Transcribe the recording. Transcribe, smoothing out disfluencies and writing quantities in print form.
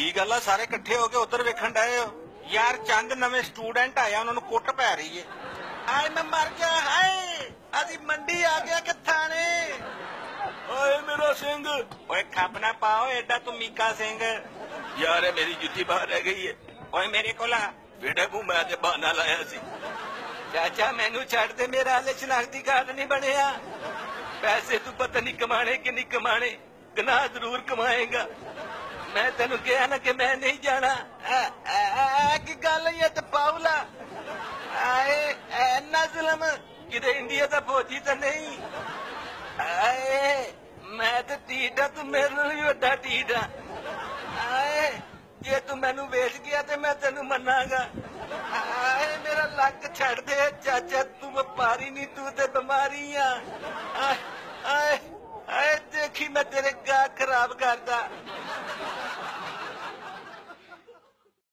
ਕੀ ਗੱਲ ਆ ਸਾਰੇ ਇਕੱਠੇ ਹੋ ਕੇ ਉਧਰ ਵੇਖਣ ਡਏ ਹੋ ਯਾਰ? ਚੰਦ ਨਵੇਂ ਸਟੂਡੈਂਟ ਆਇਆ, ਉਹਨਾਂ ਨੂੰ ਕੁੱਟ ਪੈ ਰਹੀ ਏ। ਹਾਏ ਮੈਂ ਮਰ ਗਿਆ, ਹਾਏ ਅਸੀਂ ਮੰਡੀ ਆ ਗਿਆ ਕਿ ਥਾਣੇ। ਓਏ ਮੇਰਾ ਸਿੰਘ, ਓਏ ਖੱਪ ਨਾ ਪਾਓ ਐਡਾ ਤੂੰ ਮੀਕਾ ਸਿੰਘ। ਯਾਰ ਮੇਰੀ ਜੁੱਤੀ ਬਾਹਰ ਰਹਿ ਗਈ ਏ। ਓਏ ਮੇਰੇ ਕੋਲ ਆ ਬੇਟਾ ਕੋ ਮੈਂ ਤੇ ਬਹਾਨਾ ਲਾਇਆ ਸੀ। ਚਾਚਾ ਮੈਨੂੰ ਛੱਡ ਦੇ, ਮੇਰਾ ਹਾਲੇ ਸ਼ਨਾਖਤੀ ਕਾਰਡ ਨਹੀਂ ਬਣਿਆ। ਪੈਸੇ ਤੂੰ ਪਤਾ ਨਹੀਂ ਕਮਾਣੇ ਕਿ ਨਹੀਂ ਕਮਾਣੇ, ਗਨਾਹ ਜ਼ਰੂਰ ਕਮਾਏਗਾ। ਮੈਂ ਤੈਨੂੰ ਕਿਹਾ ਨਾ ਕਿ ਮੈਂ ਨਹੀਂ ਜਾਣਾ। ਕੀ ਗੱਲ ਹੈ ਤੇ ਪਾਉਲਾ ਆਏ ਐਨਾ ਜ਼ੁਲਮ ਕਿਤੇ ਇੰਡੀਆ ਦਾ ਫੌਜੀ ਤਾਂ ਨਹੀਂ। ਆਏ ਮੈਂ ਤੇ ਢੀਠ ਆ, ਤੂੰ ਮੇਰੇ ਨਾਲ ਵੀ ਵੱਡਾ ਢੀਠ ਆ। ਆਏ ਜੇ ਤੂੰ ਮੈਨੂੰ ਵੇਚ ਗਿਆ ਤੇ ਮੈਂ ਤੈਨੂੰ ਮੰਨਾਂਗਾ। ਆਏ ਮੇਰਾ ਲੱਕ ਛੱਡ ਦੇ ਚਾਚਾ, ਤੂੰ ਵਪਾਰੀ ਨਹੀਂ, ਤੂੰ ਤੇ ਬਿਮਾਰੀ ਆ। ਆਏ ਆਏ ਦੇਖੀ ਮੈਂ ਤੇਰੇ ਗਾ ਖਰਾਬ ਕਰਦਾ।